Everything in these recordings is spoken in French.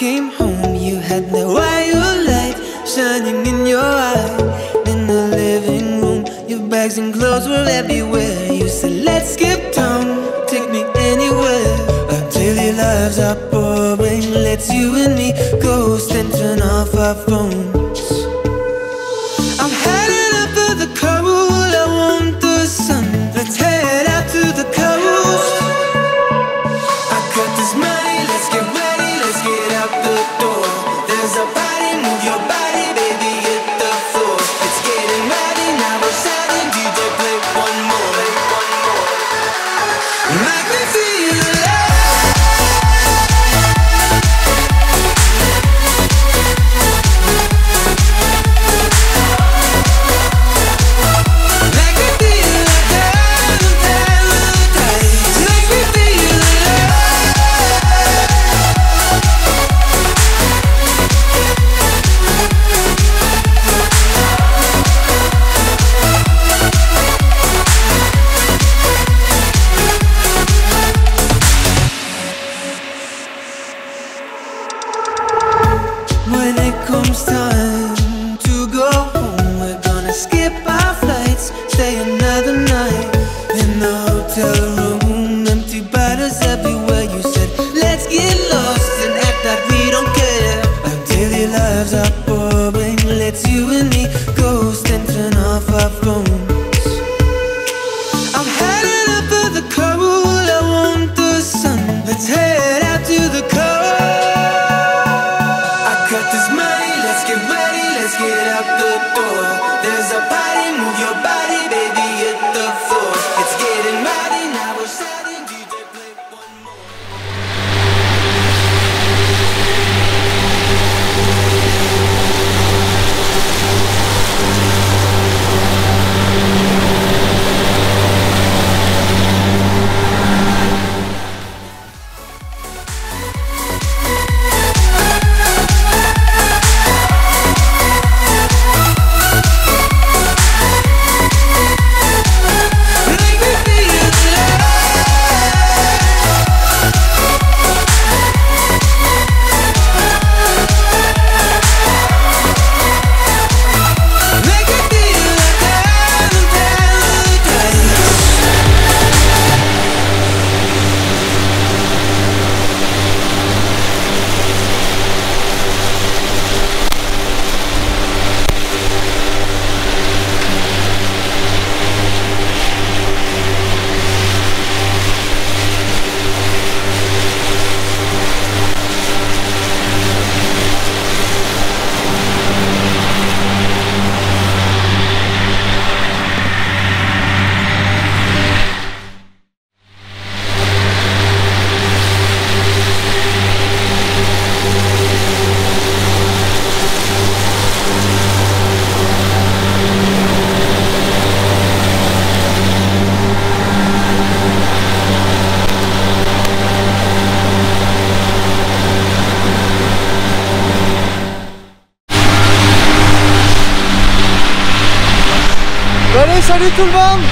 came home, you had the light shining in your eye. In the living room, your bags and clothes were everywhere. You said, let's skip town, take me anywhere. Until your lives are boring, let's you and me ghost and turn off our phones. I'm headed up for the cold, I want the sun. Let's head out to the coast. I got this money, let's get ready, let's get out the door. There's a party, move your body, baby, hit the floor. It's getting ready, now we're shouting, DJ play one more. Make me feel alive. When it comes time to go home, we're gonna skip our flights, stay another night in the hotel room. Empty bottles everywhere. You said, let's get lost and act like we don't care. Until your lives are boring, let's you and me ghost and turn off our phones. I'm headed up for the cold, I want the sun. Let's head out to the coast. Get out the door. There's a party, move your body, baby, hit the floor. It's getting ready, now we're shouting, DJ play one more. Allez, salut tout le monde.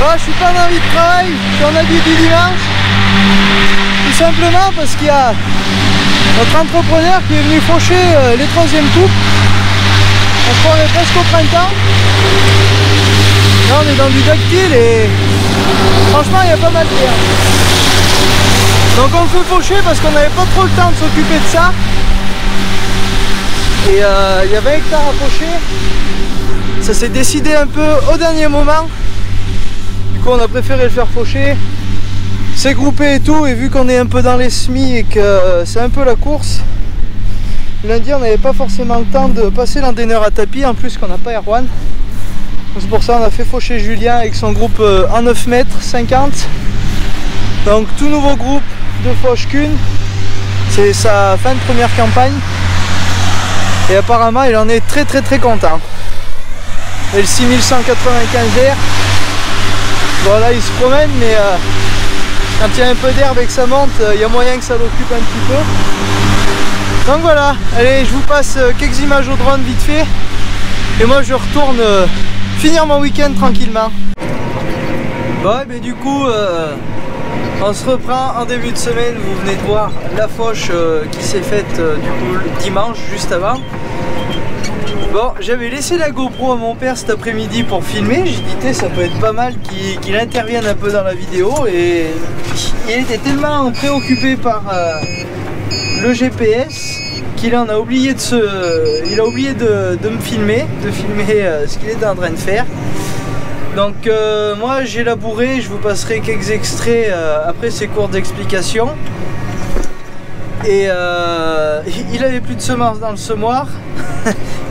Là, je suis pas en envie de travail, je suis en habit du dimanche. Tout simplement parce qu'il y a notre entrepreneur qui est venu faucher les 3e coupes. On se croirait presque au printemps. Là, on est dans du ductile et franchement, il y a pas mal d'air. Donc on le fait faucher parce qu'on n'avait pas trop le temps de s'occuper de ça. Et il y a 20 hectares à faucher. Ça s'est décidé un peu au dernier moment. Du coup on a préféré le faire faucher. C'est groupé et tout, et vu qu'on est un peu dans les semis et que c'est un peu la course, lundi on n'avait pas forcément le temps de passer l'endaineur à tapis, en plus qu'on n'a pas Erwan. C'est pour ça qu'on a fait faucher Julien avec son groupe en 9 mètres 50. Donc tout nouveau groupe de fauche qu'une. C'est sa fin de première campagne. Et apparemment il en est très content. Et le 6195R, bon là il se promène, mais quand il y a un peu d'herbe et que ça monte, il y a moyen que ça l'occupe un petit peu. Donc voilà, allez, je vous passe quelques images au drone vite fait. Et moi je retourne finir mon week-end tranquillement. Bon, mais du coup, On se reprend en début de semaine, vous venez de voir la fauche qui s'est faite du coup dimanche juste avant. Bon, j'avais laissé la GoPro à mon père cet après-midi pour filmer, j'ai dit ça peut être pas mal qu'il intervienne un peu dans la vidéo et il était tellement préoccupé par le GPS qu'il en a oublié de me filmer, ce qu'il était en train de faire. Donc moi j'ai labouré, je vous passerai quelques extraits après ces courtes d'explication. Et il avait plus de semences dans le semoir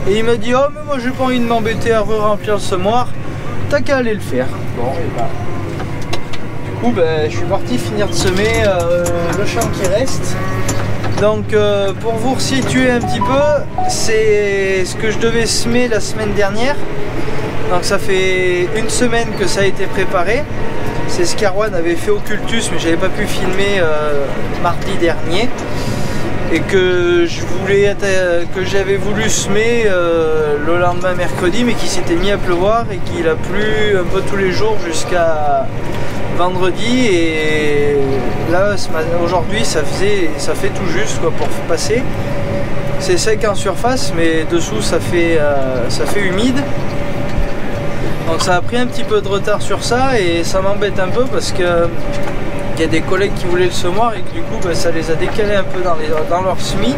et il m'a dit oh mais moi j'ai pas envie de m'embêter à re-remplir le semoir, t'as qu'à aller le faire. Bon et bah du coup je suis parti finir de semer le champ qui reste. Donc pour vous resituer un petit peu, c'est ce que je devais semer la semaine dernière. Donc ça fait une semaine que ça a été préparé. C'est ce qu'Arwan avait fait au cultus, mais j'avais pas pu filmer mardi dernier. Et que j'avais voulu semer le lendemain mercredi, mais qui s'était mis à pleuvoir et qu'il a plu un peu tous les jours jusqu'à vendredi. Et là aujourd'hui ça fait tout juste quoi, pour passer. C'est sec en surface, mais dessous ça fait humide. Donc ça a pris un petit peu de retard sur ça et ça m'embête un peu parce que il y a des collègues qui voulaient le semoir et que du coup ça les a décalés un peu dans leur semis.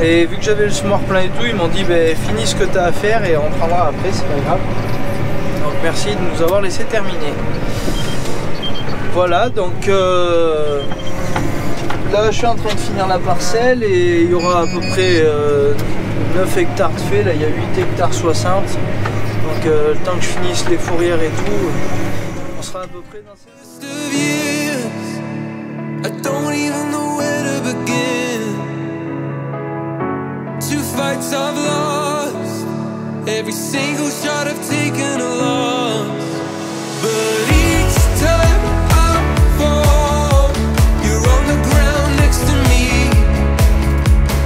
Et vu que j'avais le semoir plein et tout, ils m'ont dit finis ce que tu as à faire et on prendra après, c'est pas grave. Donc merci de nous avoir laissé terminer. Voilà, donc là je suis en train de finir la parcelle et il y aura à peu près 9 hectares de fait, là il y a 8 hectares 60. Donc le temps que je finisse les fourrières et tout, on sera à peu près dans ces... I don't even know where to begin. 2 fights I've lost, every single shot I've taken a loss. But each time I fall, you're on the ground next to me.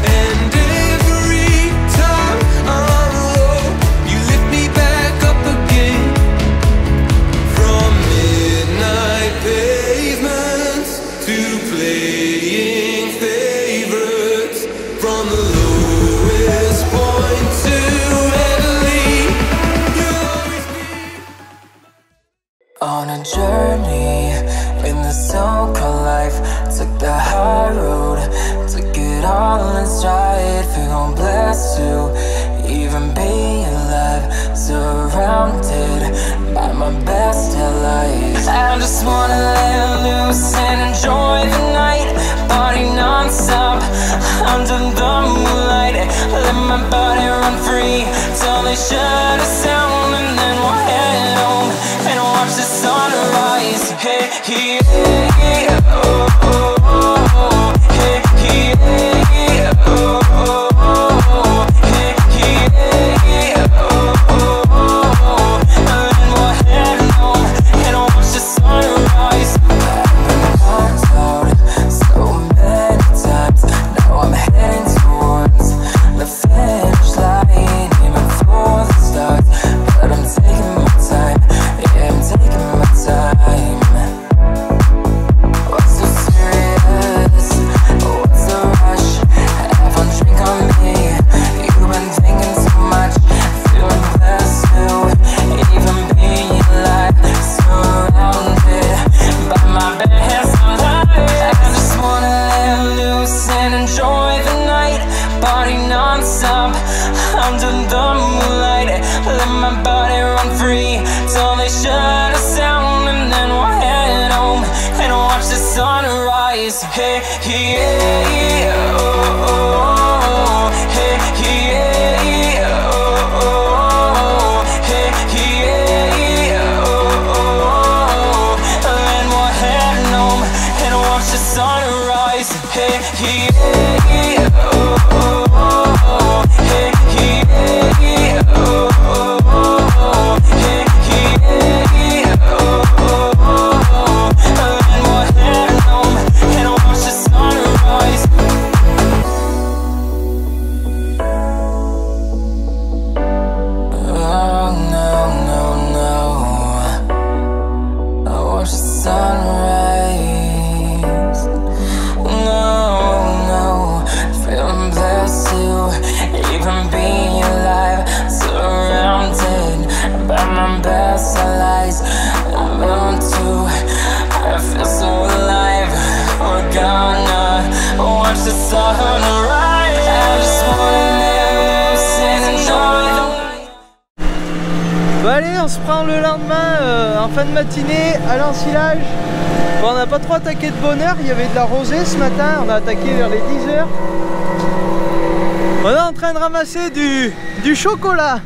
And every time I'm low, you lift me back up again. From midnight pavements to playing favorites, from the lowest point to heavenly, you'll always be on a journey in the so-called life. Took the high road, took it all in stride. Feel blessed to even be alive, surrounded by my best life. I just wanna let loose and enjoy the night, party non-stop under the moonlight. Let my body run free till they shut us down, and then we'll head home and watch the sunrise. Hey, yeah, oh, oh, oh. Hey, yeah, oh, oh, oh. Hey, yeah, oh, oh, oh. And then we'll head home and watch the sunrise. I've been knocked out so many times, now I'm heading towards the finish line, aiming for the stars, but I'm taking my time, yeah, I'm taking my time. What's so serious? What's the rush? Have one drink on me, you've been thinking too much, feeling blessed to even be alive, surrounded by my best life. I just wanna let loose and enjoy the night, party non-stop under the moonlight. Let my body run free till they shut us down, and then we'll head home and watch the sunrise. Hey, yeah, oh, oh, oh. Hey, yeah, oh, oh, oh. Hey, yeah, oh, oh, oh. And then we'll head home and watch the sunrise. Hey, yeah, oh, oh, oh. Hey, yeah, oh, oh, oh. Hey, yeah, oh, oh, oh. And then we'll head home and watch the sunrise. se prend le lendemain en fin de matinée à l'ensilage. Bon, on n'a pas trop attaqué de bonne heure, il y avait de la rosée ce matin, on a attaqué vers les 10 h. On est en train de ramasser du chocolat.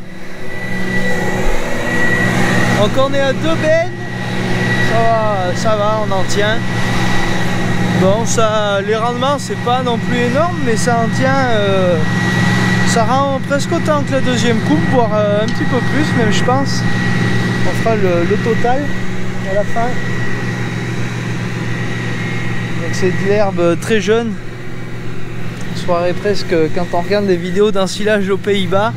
Donc on est à 2 bennes. Ça va, on en tient. Bon, ça, les rendements c'est pas non plus énorme, mais ça en tient. Ça rend presque autant que la deuxième coupe, voire un petit peu plus même, je pense. On fera le total à la fin. Donc c'est de l'herbe très jeune. On se croirait presque quand on regarde des vidéos d'ensilage aux Pays-Bas.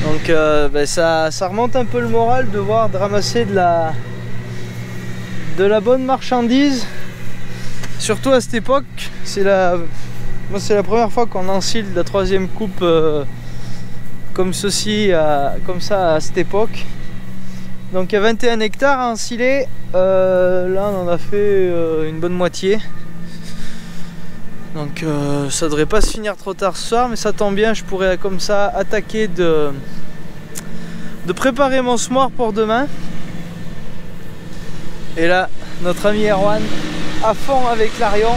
Donc ça remonte un peu le moral de voir de ramasser de la bonne marchandise. Surtout à cette époque, moi c'est la première fois qu'on ensile la troisième coupe comme ceci, comme ça à cette époque. Donc il y a 21 hectares à ensiler, là on en a fait une bonne moitié. Donc ça devrait pas se finir trop tard ce soir, mais ça tombe bien, je pourrais comme ça attaquer de préparer mon semoir pour demain. Et là, notre ami Erwan à fond avec l'Arion.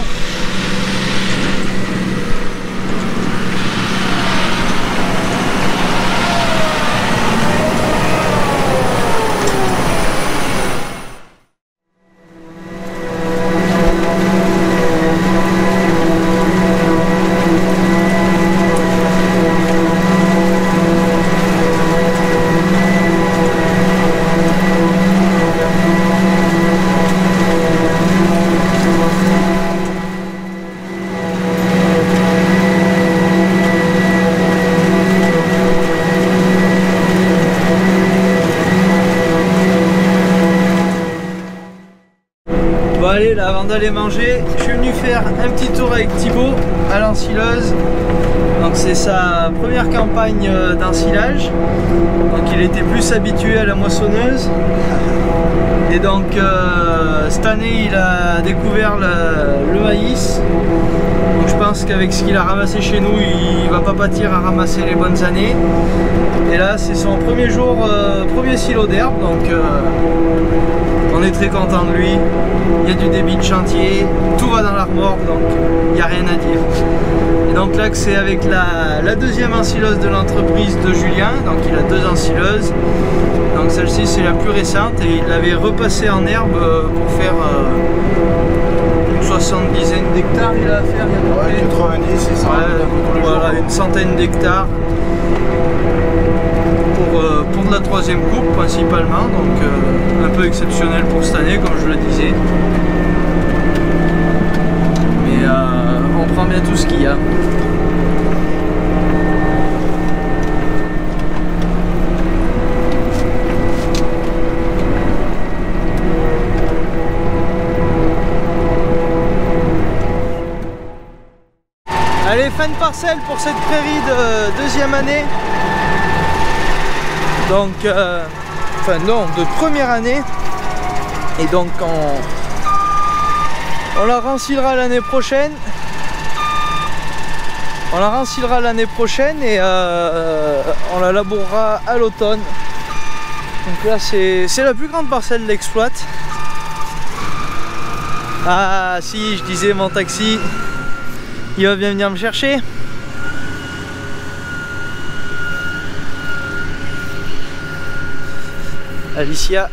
Bon allez, là avant d'aller manger, je suis venu faire un petit tour avec Thibaut à l'ensileuse. Donc c'est sa première campagne d'ensilage. Donc il était plus habitué à la moissonneuse. Et donc cette année il a découvert le maïs. Donc je pense qu'avec ce qu'il a ramassé chez nous, il va pas pâtir à ramasser les bonnes années. Et là c'est son premier jour, premier silo d'herbe. Donc on est très content de lui. Il y a du débit de chantier, tout va dans la remorque, donc il n'y a rien à dire. Et donc là c'est avec la deuxième ensileuse de l'entreprise de Julien, donc il a 2 ensileuses. Donc celle-ci c'est la plus récente et il l'avait repassée en herbe pour faire une 70aine d'hectares il a à faire. Ouais, 90 c'est ça. Ouais, voilà, une centaine d'hectares pour de la troisième coupe principalement, donc un peu exceptionnel pour cette année comme je le disais. Mais on prend bien tout ce qu'il y a. Allez, fin de parcelle pour cette prairie de deuxième année. Donc, enfin non, de première année. Et donc on la rensilera l'année prochaine. On la rensilera l'année prochaine et on la labourera à l'automne. Donc là c'est la plus grande parcelle d'exploit. Ah si, je disais mon taxi, il va bien venir me chercher. Alicia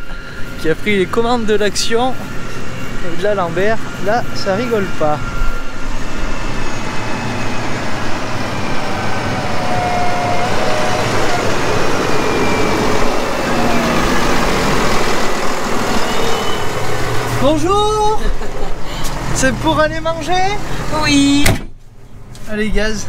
qui a pris les commandes de l'action. Et de là Lambert, là ça rigole pas. Bonjour. C'est pour aller manger? Oui. Allez gaz.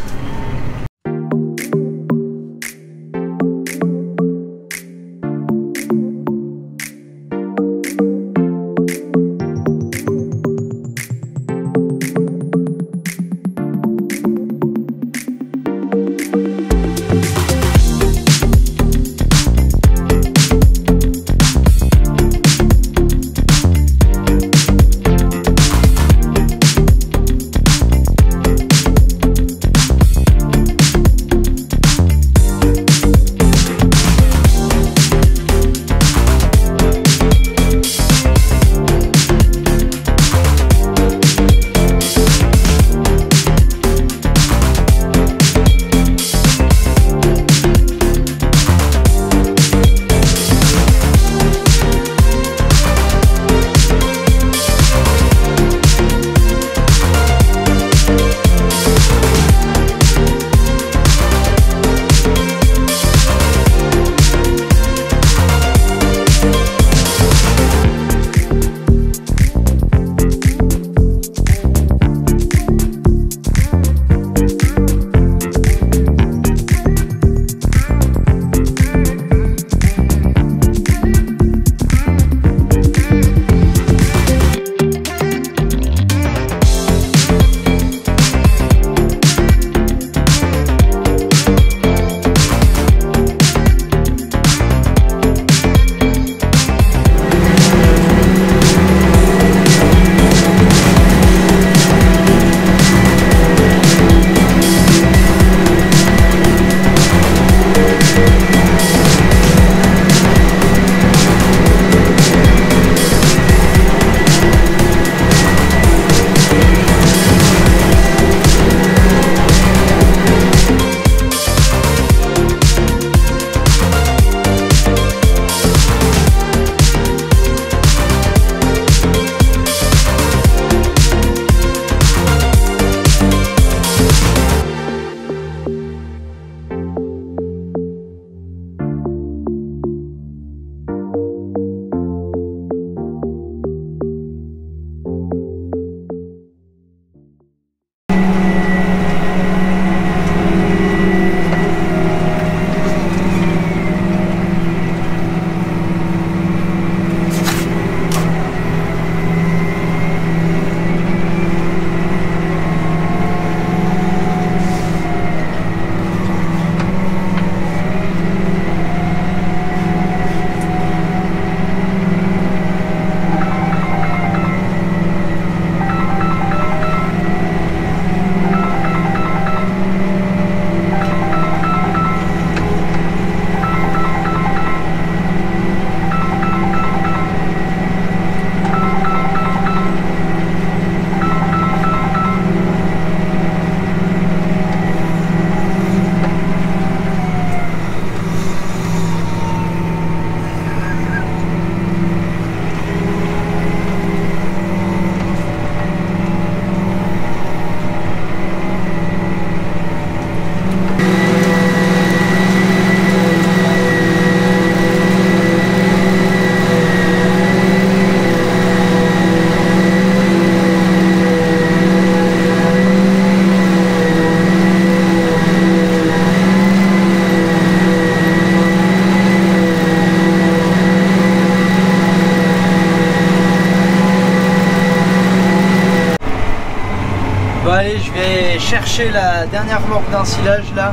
chercher la dernière remorque d'ensilage là.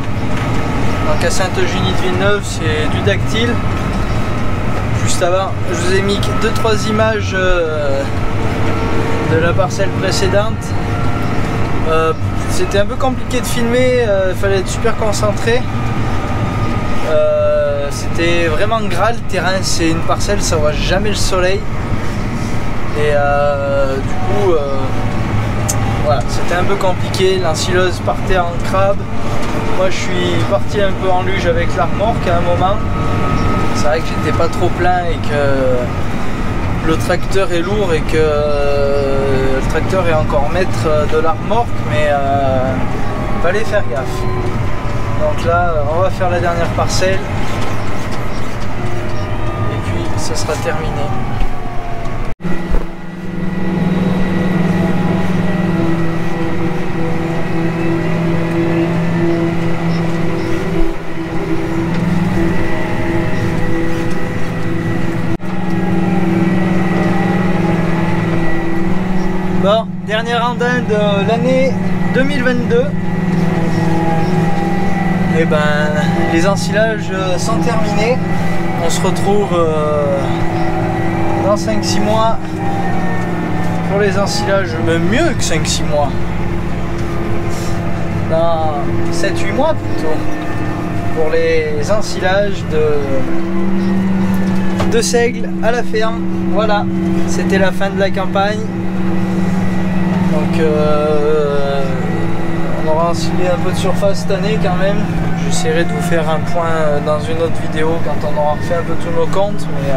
Donc à Sainte-Eugénie-de-Villeneuve, c'est du Dactyle. Juste avant, je vous ai mis 2-3 images de la parcelle précédente. C'était un peu compliqué de filmer, il fallait être super concentré. C'était vraiment gras le terrain, c'est une parcelle, ça voit jamais le soleil. Et du coup, voilà, c'était un peu compliqué, l'ensileuse partait en crabe. Moi je suis parti un peu en luge avec la remorque à un moment. C'est vrai que j'étais pas trop plein et que le tracteur est lourd et que le tracteur est encore maître de la remorque, mais fallait faire gaffe. Donc là, on va faire la dernière parcelle et puis ça sera terminé. Bon, dernier randin de l'année 2022. Et ben, les ensilages sont terminés. On se retrouve dans 5-6 mois pour les ensilages, même mieux que 5-6 mois. Dans 7-8 mois plutôt. Pour les ensilages de seigle à la ferme. Voilà, c'était la fin de la campagne. Donc on aura ensilé un peu de surface cette année quand même. J'essaierai de vous faire un point dans une autre vidéo quand on aura refait un peu tous nos comptes. Mais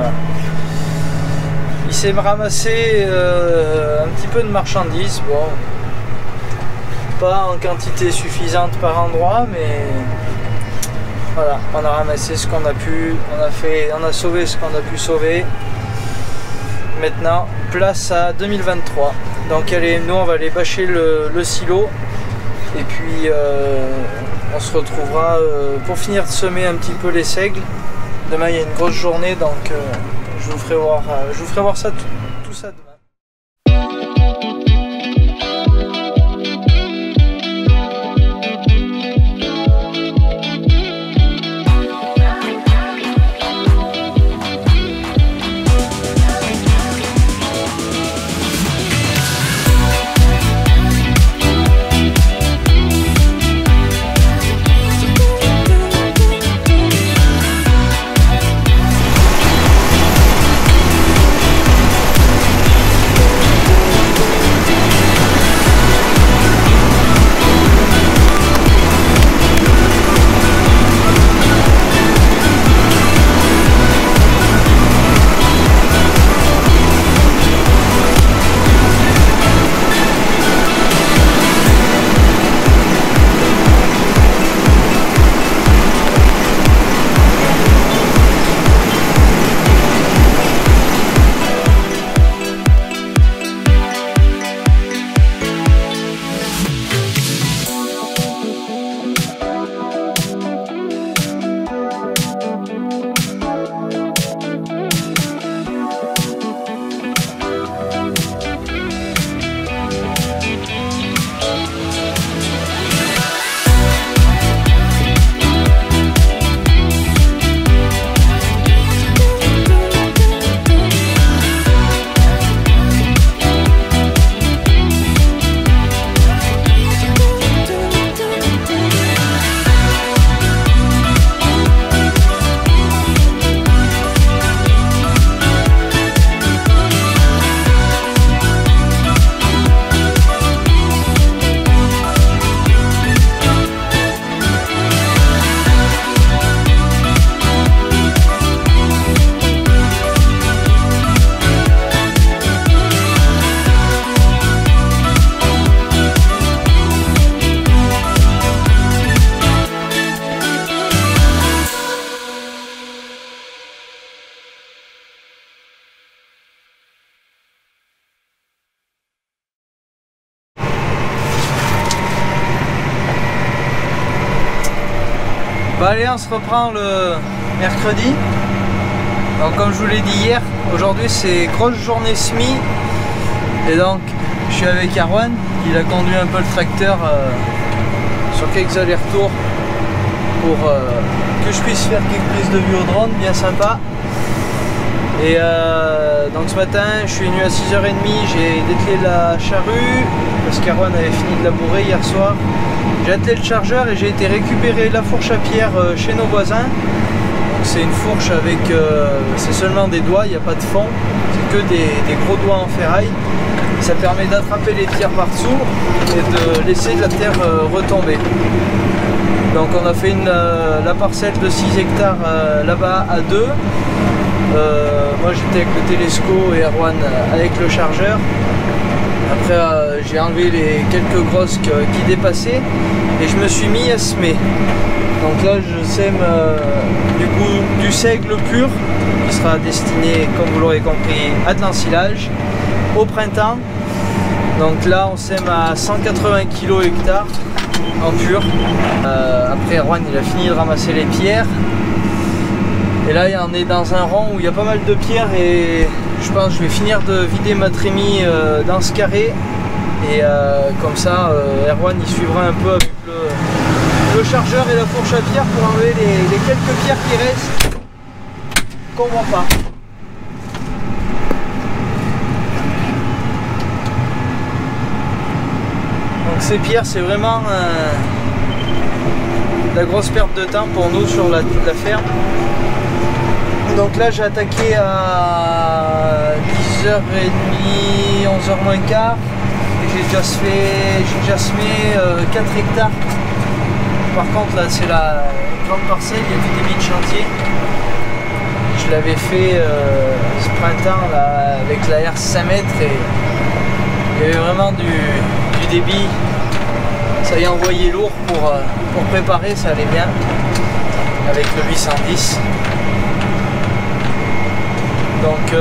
il s'est ramassé un petit peu de marchandises. Bon, pas en quantité suffisante par endroit, mais voilà, on a ramassé ce qu'on a pu, on a sauvé ce qu'on a pu sauver. Maintenant, place à 2023. Donc allez, nous on va aller bâcher le silo et puis on se retrouvera pour finir de semer un petit peu les seigles. Demain il y a une grosse journée, donc je vous ferai voir ça tout ça demain. Bon allez, on se reprend le mercredi. Donc comme je vous l'ai dit hier, aujourd'hui c'est grosse journée SMI. Et donc je suis avec Arwan, il a conduit un peu le tracteur sur quelques allers-retours pour que je puisse faire quelques prises de vue au drone, bien sympa. Et donc ce matin je suis venu à 6h30, j'ai dételé la charrue parce qu'Erwan avait fini de labourer hier soir. J'ai attelé le chargeur et j'ai été récupérer la fourche à pierre chez nos voisins. C'est une fourche avec, c'est seulement des doigts, il n'y a pas de fond, c'est que des gros doigts en ferraille. Ça permet d'attraper les pierres par dessous et de laisser la terre retomber. Donc on a fait la parcelle de 6 hectares là-bas à 2. Moi j'étais avec le télesco et Erwan avec le chargeur. Après j'ai enlevé les quelques grosses qui dépassaient et je me suis mis à semer. Donc là je sème du coup du seigle pur qui sera destiné, comme vous l'aurez compris, à de l'ensilage au printemps. Donc là on sème à 180 kg hectare en pur. Après Erwan il a fini de ramasser les pierres. Et là on est dans un rang où il y a pas mal de pierres et je pense que je vais finir de vider ma trémie dans ce carré. Et comme ça Erwan il suivra un peu avec le chargeur et la fourche à pierre pour enlever les quelques pierres qui restent qu'on voit pas. Donc ces pierres c'est vraiment la grosse perte de temps pour nous sur la ferme. Donc là j'ai attaqué à 10h30, 11h moins quart et j'ai déjà semé 4 hectares. Par contre là c'est la grande parcelle, il y a du débit de chantier. Je l'avais fait ce printemps là, avec la R 5 mètres et il y avait vraiment du débit. Ça y est envoyé lourd pour préparer, ça allait bien avec le 810. Donc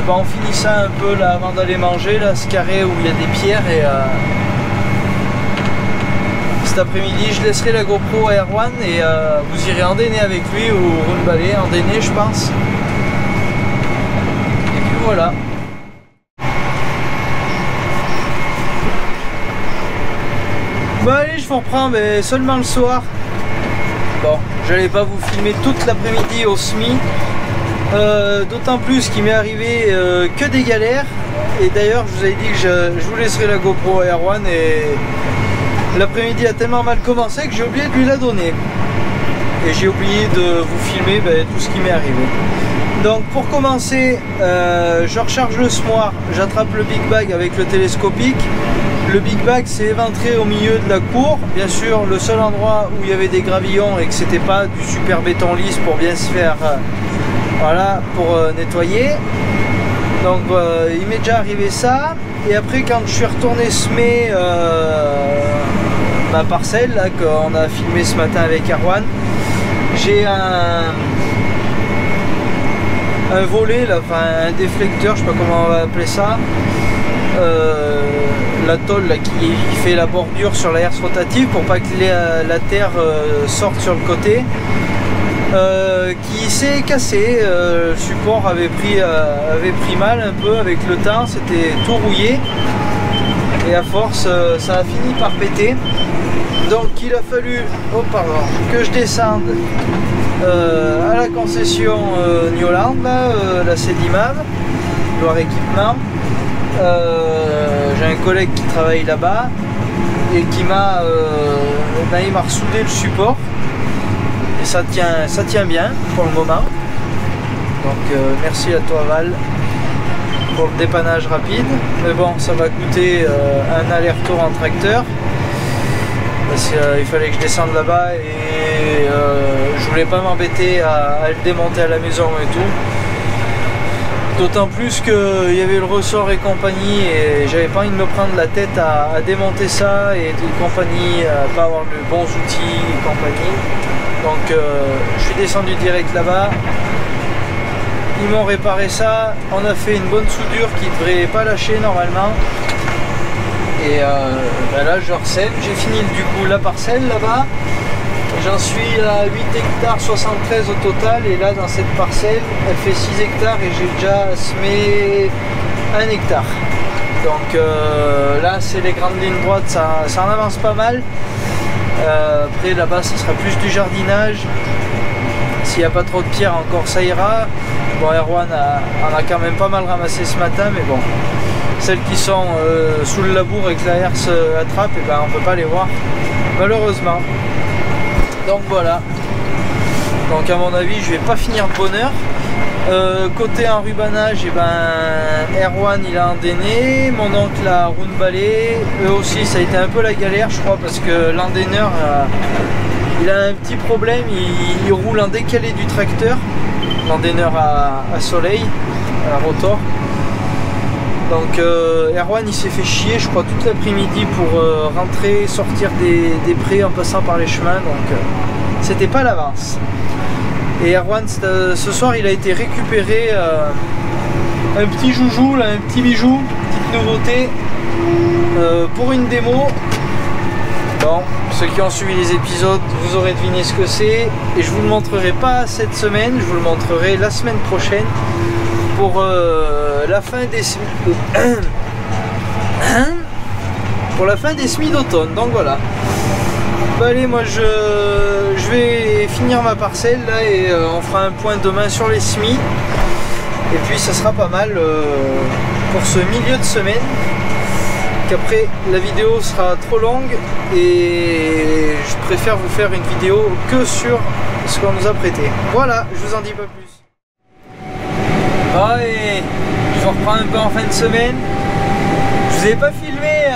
on finit ça un peu là avant d'aller manger, là, ce carré où il y a des pierres et cet après-midi je laisserai la GoPro à Erwan et vous irez endainer avec lui ou runballer, endainer je pense. Et puis voilà. Bon allez, je vous reprends mais seulement le soir. Bon, j'allais pas vous filmer toute l'après-midi au SMI. D'autant plus qu'il m'est arrivé que des galères. Et d'ailleurs je vous avais dit que je vous laisserai la GoPro à Erwan et l'après-midi a tellement mal commencé que j'ai oublié de lui la donner. Et j'ai oublié de vous filmer tout ce qui m'est arrivé. Donc pour commencer, je recharge le semoir, j'attrape le Big Bag avec le télescopique. Le Big Bag s'est éventré au milieu de la cour. Bien sûr, le seul endroit où il y avait des gravillons et que c'était pas du super béton lisse pour bien se faire voilà, pour nettoyer. Donc il m'est déjà arrivé ça. Et après quand je suis retourné semer ma parcelle là qu'on a filmé ce matin avec Erwan, j'ai un volet là, enfin un déflecteur, je sais pas comment on va appeler ça, la tôle là, qui fait la bordure sur la herse rotative pour pas que la terre sorte sur le côté, qui s'est cassé. Le support avait pris mal un peu avec le temps, c'était tout rouillé et à force ça a fini par péter. Donc il a fallu que je descende à la concession Newland, la Cédimave, Loire Équipement. J'ai un collègue qui travaille là-bas et qui m'a ressoudé le support et ça tient bien pour le moment. Donc merci à toi Val pour le dépannage rapide, mais bon ça va coûter un aller-retour en tracteur parce qu'il fallait que je descende là-bas et je voulais pas m'embêter à le démonter à la maison et tout. D'autant plus qu'il y avait le ressort et compagnie et j'avais pas envie de me prendre la tête à démonter ça et compagnie, à pas avoir les bons outils et compagnie. Donc je suis descendu direct là-bas. Ils m'ont réparé ça. On a fait une bonne soudure qui devrait pas lâcher normalement. Et là je recèle. J'ai fini du coup la parcelle là-bas. J'en suis à 8 hectares 73 au total et là dans cette parcelle elle fait 6 hectares et j'ai déjà semé 1 hectare. Donc là c'est les grandes lignes droites, ça en avance pas mal. Après là-bas ça sera plus du jardinage. S'il n'y a pas trop de pierres encore ça ira. Bon, Erwan en a quand même pas mal ramassé ce matin, mais bon, celles qui sont sous le labour et que la herse attrape, et ben on peut pas les voir malheureusement. Donc voilà. Donc à mon avis je vais pas finir de bonne heure. Côté enrubanage, et ben Erwan il a endainé, mon oncle a roundballé, eux aussi ça a été un peu la galère je crois parce que l'endaineur il a un petit problème, il roule en décalé du tracteur, l'endaineur à soleil, à rotor. Donc Erwan il s'est fait chier je crois toute l'après-midi pour rentrer, sortir des prés en passant par les chemins, donc c'était pas l'avance. Et Erwan ce soir il a été récupéré un petit joujou, là, un petit bijou, petite nouveauté pour une démo. Bon, ceux qui ont suivi les épisodes, vous aurez deviné ce que c'est. Et je vous le montrerai pas cette semaine, je vous le montrerai la semaine prochaine pour la fin des pour la fin des semis d'automne. Donc voilà. Bah allez, moi je vais finir ma parcelle là et on fera un point demain sur les semis. Et puis ça sera pas mal pour ce milieu de semaine. Qu'après la vidéo sera trop longue et je préfère vous faire une vidéo que sur ce qu'on nous a prêté. Voilà, je vous en dis pas plus. Ah, et je reprends un peu en fin de semaine. Je vous ai pas filmé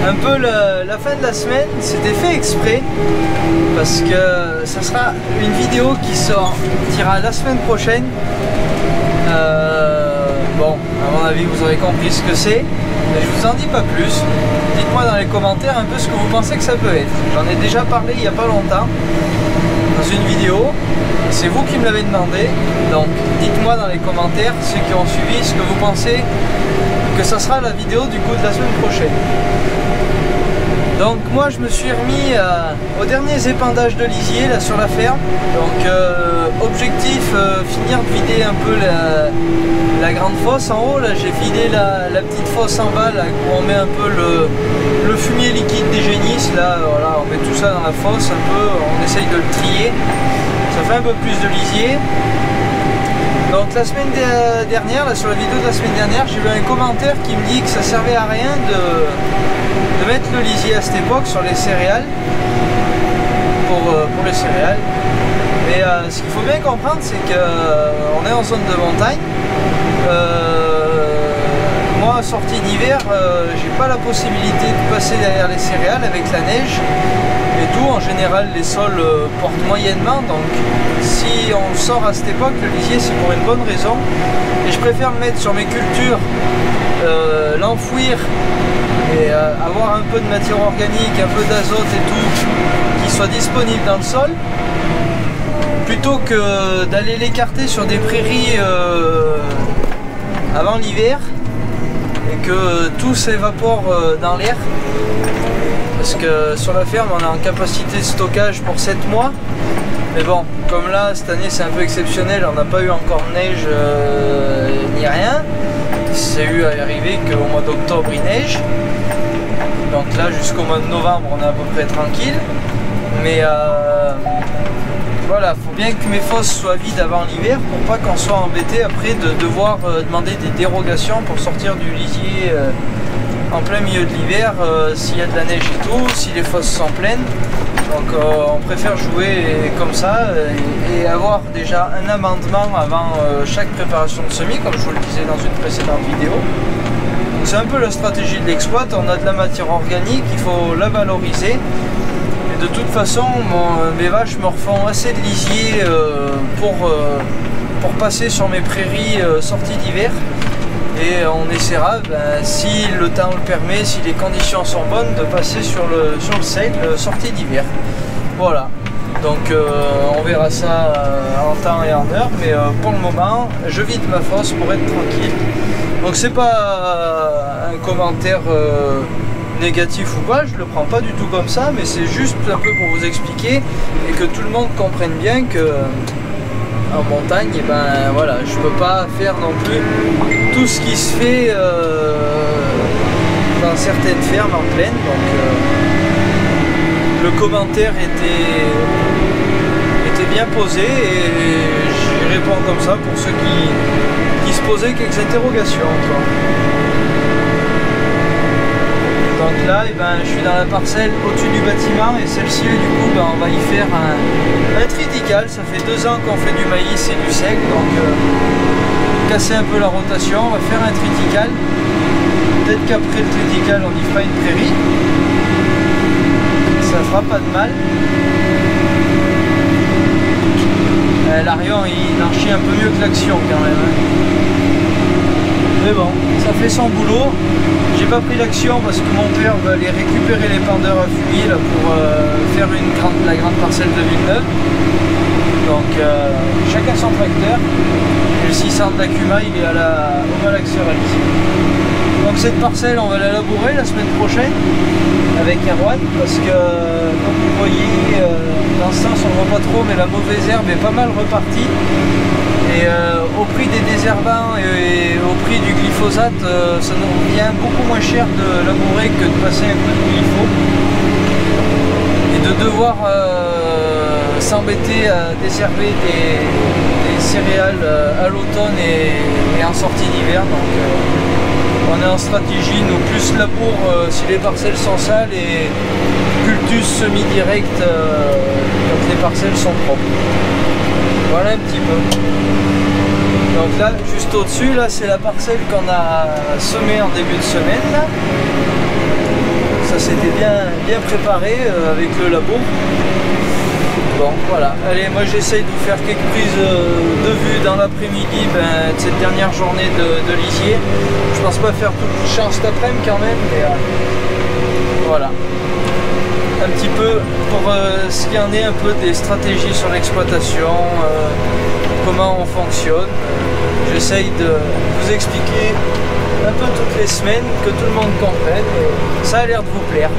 un peu la fin de la semaine, c'était fait exprès parce que ça sera une vidéo qui sortira la semaine prochaine. Bon, à mon avis vous aurez compris ce que c'est, mais je vous en dis pas plus. Dites-moi dans les commentaires un peu ce que vous pensez que ça peut être. J'en ai déjà parlé il n'y a pas longtemps dans une vidéo, c'est vous qui me l'avez demandé, donc dites-moi dans les commentaires, ceux qui ont suivi, ce que vous pensez que ça sera la vidéo du coup de la semaine prochaine. Donc moi je me suis remis aux derniers épandages de lisier là sur la ferme. Donc objectif finir de vider un peu la grande fosse en haut. Là j'ai vidé la petite fosse en bas là, où on met un peu le fumier liquide des génisses. Là voilà, on met tout ça dans la fosse un peu, on essaye de le trier. Ça fait un peu plus de lisier. Donc la semaine dernière, là, sur la vidéo de la semaine dernière, j'ai vu un commentaire qui me dit que ça servait à rien de mettre le lisier à cette époque sur les céréales, pour les céréales. Mais ce qu'il faut bien comprendre, c'est qu'on est en zone de montagne. Moi, sortie d'hiver, j'ai pas la possibilité de passer derrière les céréales avec la neige. Et d'où en général les sols portent moyennement, donc si on sort à cette époque, le lisier c'est pour une bonne raison. Et je préfère le mettre sur mes cultures, l'enfouir et avoir un peu de matière organique, un peu d'azote et tout qui soit disponible dans le sol, plutôt que d'aller l'écarter sur des prairies avant l'hiver et que tout s'évapore dans l'air. Parce que sur la ferme on est en capacité de stockage pour 7 mois. Mais bon, comme là cette année c'est un peu exceptionnel, on n'a pas eu encore de neige ni rien. C'est eu à arriver qu'au mois d'octobre il neige. Donc là jusqu'au mois de novembre on est à peu près tranquille. Mais voilà, faut bien que mes fosses soient vides avant l'hiver pour pas qu'on soit embêté après de devoir demander des dérogations pour sortir du lisier en plein milieu de l'hiver, s'il y a de la neige et tout, si les fosses sont pleines. Donc on préfère jouer comme ça et avoir déjà un amendement avant chaque préparation de semis, comme je vous le disais dans une précédente vidéo. C'est un peu la stratégie de l'exploit, on a de la matière organique, il faut la valoriser. Et de toute façon, mes vaches me refont assez de lisier pour passer sur mes prairies sorties d'hiver. Et on essaiera, si le temps le permet, si les conditions sont bonnes, de passer sur le sale sortie d'hiver. Voilà, donc on verra ça en temps et en heure, mais pour le moment, je vide ma fosse pour être tranquille. Donc c'est pas un commentaire négatif ou pas, je le prends pas du tout comme ça, mais c'est juste un peu pour vous expliquer et que tout le monde comprenne bien que en montagne, et ben voilà, je peux pas faire non plus tout ce qui se fait dans certaines fermes en plaine, donc le commentaire était bien posé et j'y réponds comme ça pour ceux qui se posaient quelques interrogations, quoi. Donc là, je suis dans la parcelle au-dessus du bâtiment et celle-ci, du coup, on va y faire un triticale. Ça fait 2 ans qu'on fait du maïs et du sec, donc casser un peu la rotation, on va faire un triticale. Peut-être qu'après le triticale, on y fera une prairie. Ça fera pas de mal. L'Arion, il en chie un peu mieux que l'Action quand même. Mais bon, ça fait son boulot. J'ai pas pris l'Action parce que mon père va aller récupérer les pendeurs à fumier là, pour faire la grande parcelle de Villeneuve. Donc chacun son tracteur. Et le 600 de l'Acuma, il est au malaxeur ici. Donc cette parcelle, on va la labourer la semaine prochaine avec Erwan parce que comme vous voyez, dans ce sens on ne voit pas trop, mais la mauvaise herbe est pas mal repartie. Et au prix des désherbants et au prix du glyphosate, ça nous revient beaucoup moins cher de labourer que de passer un coup de glypho. Et de devoir s'embêter à désherber des céréales à l'automne et en sortie d'hiver. Donc on est en stratégie, nous plus labour si les parcelles sont sales et cultus semi-direct quand les parcelles sont propres. Voilà un petit peu. Donc là, juste au-dessus, là c'est la parcelle qu'on a semée en début de semaine. Là. Ça s'était bien préparé avec le labo. Bon, voilà. Allez, moi j'essaye de vous faire quelques prises de vue dans l'après-midi de cette dernière journée de lisier. Je pense pas faire toute le champ cet après-midi quand même, mais voilà. Un petit peu pour ce qu'il y en est un peu des stratégies sur l'exploitation, comment on fonctionne. J'essaye de vous expliquer un peu toutes les semaines, que tout le monde comprenne. Et ça a l'air de vous plaire.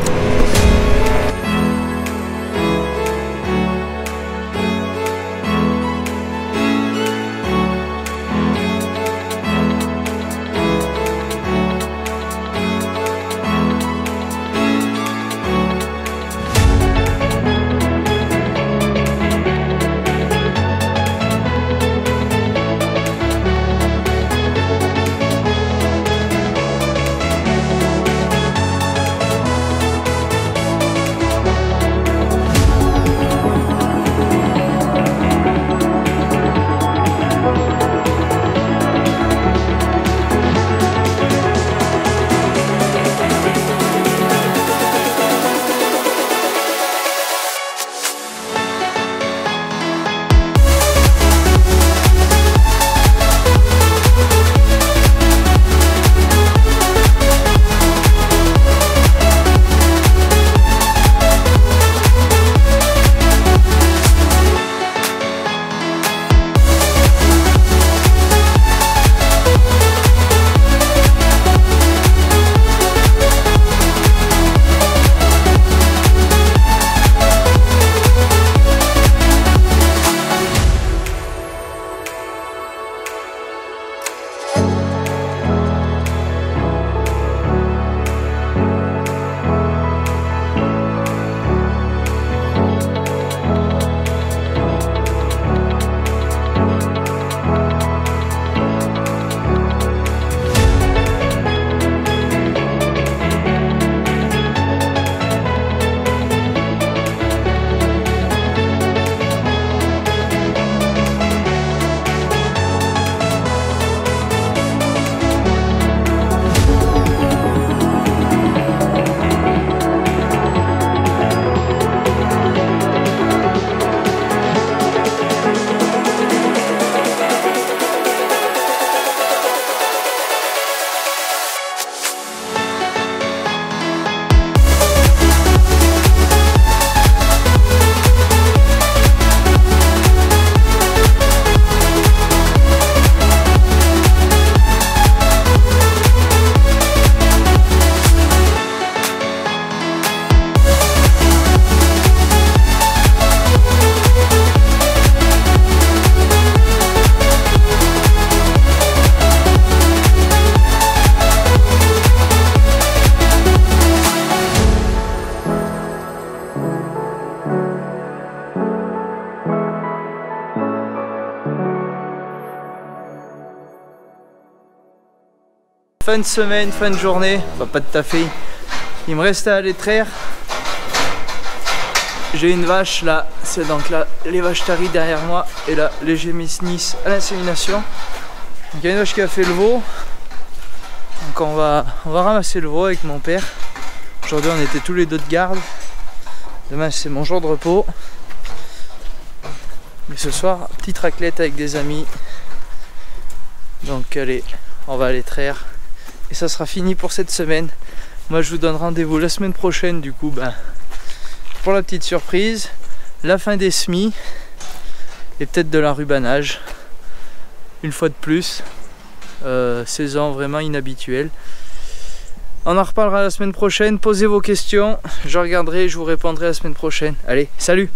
Fin de semaine, fin de journée, enfin pas de taffer. Il me reste à aller traire. J'ai une vache là, c'est donc là les vaches taries derrière moi et là les gémisses à l'insémination. Donc il y a une vache qui a fait le veau. Donc on va ramasser le veau avec mon père. Aujourd'hui on était tous les deux de garde. Demain c'est mon jour de repos. Mais ce soir, petite raclette avec des amis. Donc allez, on va aller traire. Et ça sera fini pour cette semaine. Moi je vous donne rendez-vous la semaine prochaine du coup pour la petite surprise, la fin des semis et peut-être de l'enrubanage. Une fois de plus, saison vraiment inhabituelle. On en reparlera la semaine prochaine, posez vos questions, je regarderai, je vous répondrai la semaine prochaine. Allez, salut!